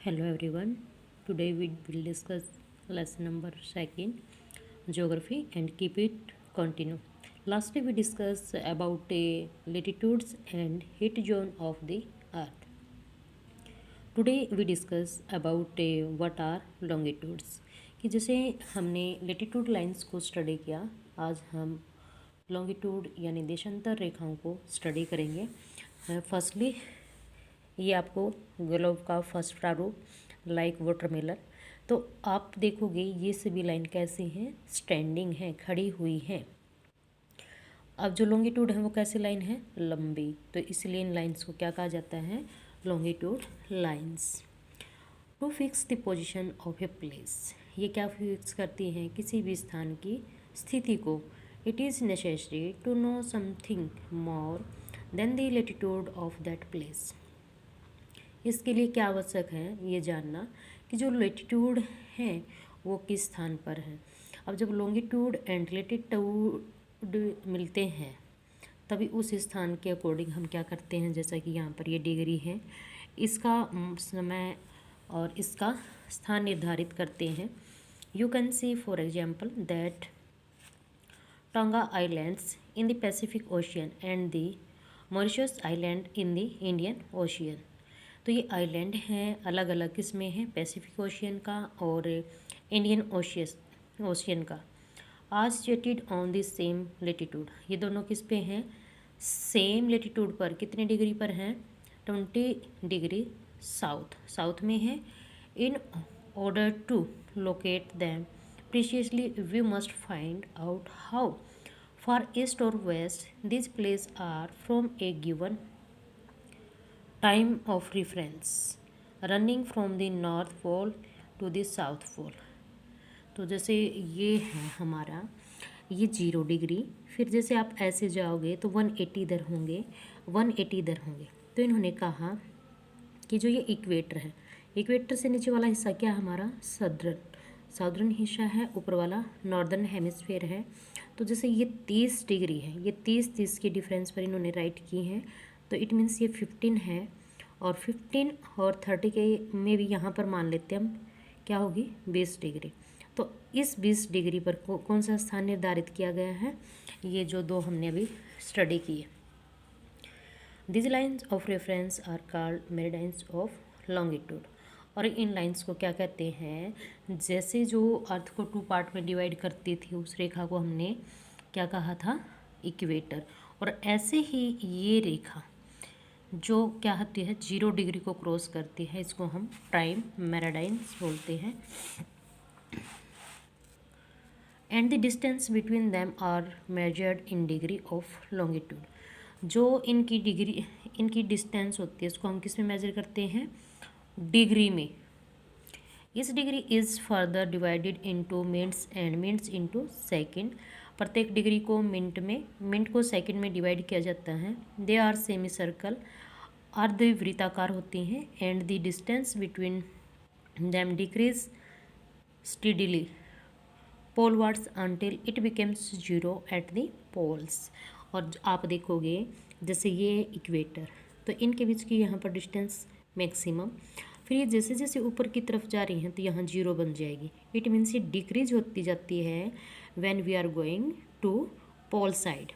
Hello everyone. Today we will discuss lesson number second, geography, and keep it continue. Lastly we discussed about latitudes and heat zone of the earth. Today we discuss about what are longitudes. कि जैसे हमने latitude lines को study किया, आज हम longitude यानी देशांतर रेखाओं को स्टडी करेंगे। फर्स्टली ये आपको ग्लोब का फर्स्ट प्रारूप लाइक वाटरमेलन। तो आप देखोगे ये सभी लाइन कैसी हैं, स्टैंडिंग है, खड़ी हुई हैं। अब जो लॉन्गिट्यूड है वो कैसी लाइन है, लंबी। तो इसलिए इन लाइंस को क्या कहा जाता है, longitude lines. To fix the position of a place, ये क्या फिक्स करती हैं, किसी भी स्थान की स्थिति को। It is necessary to know something more than the latitude of that place. इसके लिए क्या आवश्यक है, ये जानना कि जो लेटिट्यूड है वो किस स्थान पर है। अब जब लॉन्गिट्यूड एंड लेटिट्यूड मिलते हैं तभी उस स्थान के अकॉर्डिंग हम क्या करते हैं, जैसा कि यहाँ पर ये डिग्री है, इसका समय और इसका स्थान निर्धारित करते हैं। You can see for example that tonga islands in the Pacific ocean and the Mauritius island in the Indian ocean. तो ये आइलैंड हैं, अलग अलग किस्में हैं, पैसिफिक ओशियन का और इंडियन ओशियन का। Are situated on the same latitude, ये दोनों किस पे हैं, सेम लेटीट्यूड पर। कितने डिग्री पर हैं, 20 डिग्री साउथ में है। In order to locate them precisely we must find out how far east और west this place are from a given time of reference running from the north pole to the south pole. तो जैसे ये है हमारा, ये 0 degree, फिर जैसे आप ऐसे जाओगे तो 180 इधर होंगे, 180 इधर होंगे। तो इन्होंने कहा कि जो ये इक्वेटर है, इक्वेटर से नीचे वाला हिस्सा क्या हमारा, साउदर्न हिस्सा है, ऊपर वाला नॉर्दर्न हेमिस्फीयर है। तो जैसे ये 30 डिग्री है, ये 30 के डिफरेंस पर इन्होंने राइट की हैं। तो इट मीन्स ये 15 है, और 15 और 30 के में भी यहाँ पर मान लेते हैं हम क्या होगी, 20 डिग्री। तो इस 20 डिग्री पर कौन सा स्थान निर्धारित किया गया है, ये जो दो हमने अभी स्टडी की है। This lines of reference are called meridians of longitude. और इन लाइंस को क्या कहते हैं, जैसे जो अर्थ को 2 पार्ट में डिवाइड करती थी उस रेखा को हमने क्या कहा था, इक्वेटर। और ऐसे ही ये रेखा जो क्या होती है, 0 डिग्री को क्रॉस करती है, इसको हम प्राइम मेरिडियंस बोलते हैं। And the distance between them are measured in degree of longitude. जो इनकी डिस्टेंस होती है इसको हम किस में मेजर करते हैं, डिग्री में। इस degree is further divided into minutes and minutes into second. प्रत्येक डिग्री को मिनट को सेकंड में डिवाइड किया जाता है। दे आर सेमी सर्कल, अर्धवृत्ताकार होती हैं। And the distance between them decreases steadily polewards until it becomes 0 at the poles. और आप देखोगे जैसे ये इक्वेटर, तो इनके बीच की यहाँ पर डिस्टेंस मैक्सिमम, फिर ये जैसे जैसे ऊपर की तरफ जा रही हैं तो यहाँ 0 बन जाएगी। इट मीन्स ये डिक्रीज होती जाती है when we are going to pole side.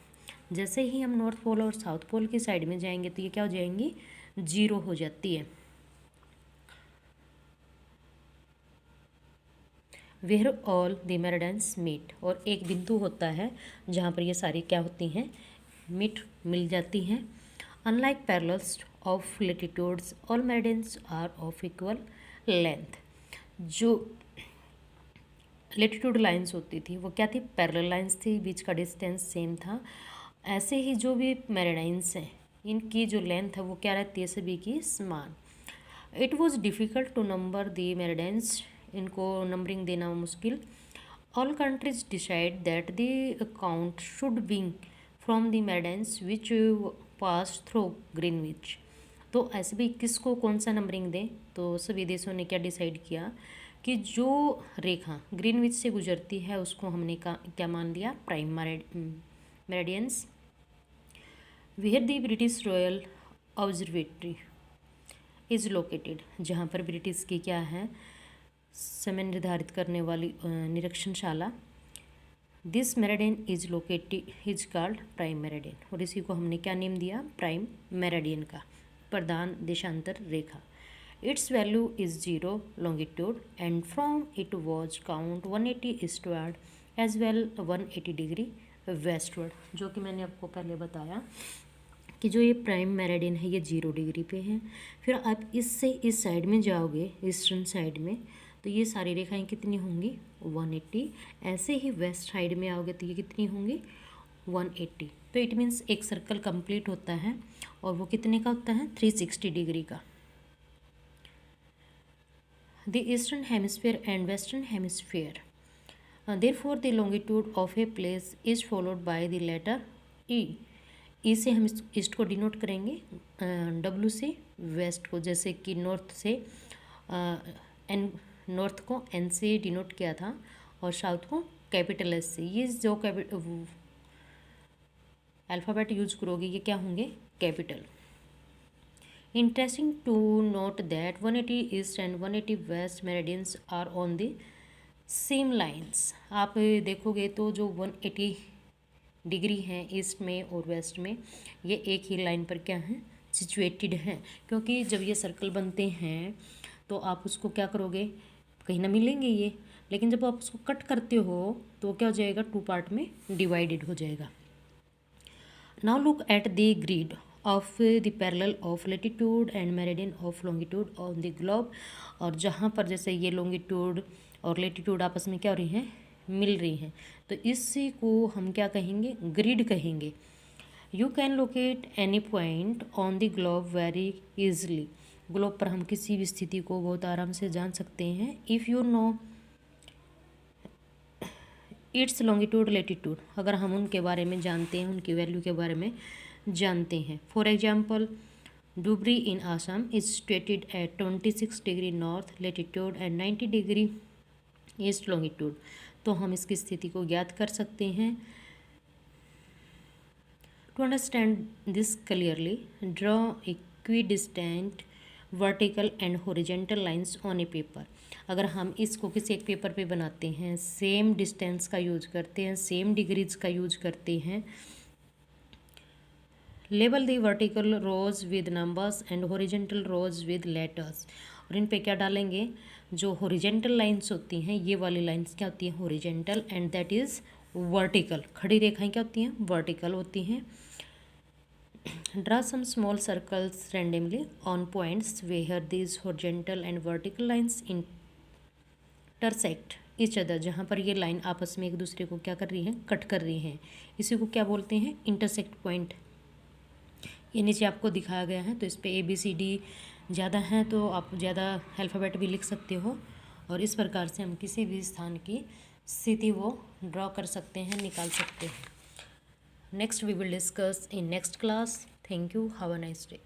जैसे ही हम नॉर्थ पोल और साउथ पोल की साइड में जाएंगे तो ये क्या हो जाएंगी, 0 हो जाती है। Where all the meridians meet, और एक बिंदु होता है जहाँ पर ये सारी क्या होती हैं, मिल जाती हैं। Unlike parallels of latitudes all meridians are of equal length. जो लेटिट्यूड लाइंस होती थी वो क्या थी, पैरेलल लाइंस थी, बीच का डिस्टेंस सेम था। ऐसे ही जो भी मेरिडियंस हैं इनकी जो लेंथ है वो क्या रहती है, सभी की समान। It was difficult to number the meridians, इनको नंबरिंग देना मुश्किल। All countries decide that the count should be from the meridians which pass through Greenwich. तो ऐसे भी किसको कौन सा नंबरिंग दें, तो सभी देशों ने क्या डिसाइड किया कि जो रेखा ग्रीनविच से गुजरती है उसको हमने क्या मान लिया, prime meridians. Where the British Royal Observatory is located, जहाँ पर ब्रिटिश की क्या है, समय निर्धारित करने वाली निरीक्षणशाला। This meridian is located is called prime meridian, और इसी को हमने क्या नेम दिया, प्राइम मेरिडियन का, प्रधान देशांतर रेखा। Its value is 0 longitude and from it was count 180 eastward as well 180 degree westward, जो कि मैंने आपको पहले बताया कि जो ये प्राइम मेरिडियन है ये 0 डिग्री पे है। फिर आप इससे इस साइड में जाओगे, ईस्टर्न साइड में, तो ये सारी रेखाएं कितनी होंगी, 180। ऐसे ही वेस्ट साइड में आओगे तो ये कितनी होंगी, 180। तो इट मीन्स एक सर्कल कंप्लीट होता है, और वो कितने का होता है, 360 डिग्री का। The eastern hemisphere and western hemisphere, therefore the longitude of a place is followed by the letter E। ई से हम ईस्ट को डिनोट करेंगे, डब्ल्यू से वेस्ट को, जैसे कि नॉर्थ से एन, नॉर्थ को एन से डिनोट किया था, और साउथ को कैपिटल एस से। ये जो अल्फ़ाबेट यूज करोगे ये क्या होंगे, capital. Interesting to note that 180 east and 180 west meridians are on the same lines. आप देखोगे तो जो 180 डिग्री हैं ईस्ट में और वेस्ट में, ये एक ही लाइन पर क्या हैं, सिचुएटेड हैं। क्योंकि जब ये सर्कल बनते हैं तो आप उसको क्या करोगे, कहीं ना मिलेंगे ये, लेकिन जब आप उसको कट करते हो तो क्या हो जाएगा, 2 पार्ट में डिवाइडेड हो जाएगा। Now look at the grid of the parallel of latitude and meridian of longitude on the globe. और जहाँ पर जैसे ये लॉन्गिट्यूड और लैटिट्यूड आपस में क्या हो रही हैं, मिल रही हैं, तो इसी को हम क्या कहेंगे, ग्रिड कहेंगे। You can locate any point on the globe very easily. Globe पर हम किसी भी स्थिति को बहुत आराम से जान सकते हैं। If you know it's longitude latitude, अगर हम उनके बारे में जानते हैं, उनकी वैल्यू के बारे में जानते हैं। For example, Dhubri in Assam is situated at 26 degree north latitude and 90 degree east longitude. तो हम इसकी स्थिति को ज्ञात कर सकते हैं। To understand this clearly, draw equidistant vertical and horizontal lines on a paper. अगर हम इसको किसी एक पेपर पे बनाते हैं, सेम डिस्टेंस का यूज करते हैं, सेम डिग्रीज का यूज करते हैं। Label the vertical rows with numbers and horizontal rows with letters. और इन पे क्या डालेंगे, जो हॉरिजॉन्टल लाइंस होती हैं, ये वाली लाइंस क्या होती हैं, horizontal, and that is vertical. खड़ी रेखाएं क्या होती हैं, वर्टिकल होती हैं। Draw some small circles randomly on points where these horizontal and vertical lines intersect each other. जहाँ पर ये लाइन आपस में एक दूसरे को क्या कर रही हैं, कट कर रही हैं, इसी को क्या बोलते हैं, इंटरसेक्ट पॉइंट। ये नीचे आपको दिखाया गया है, तो इस पर ABCD ज़्यादा हैं तो आप ज़्यादा अल्फ़ाबेट भी लिख सकते हो, और इस प्रकार से हम किसी भी स्थान की स्थिति वो ड्रॉ कर सकते हैं, निकाल सकते हैं। Next we will discuss in next class. Thank you, have a nice day.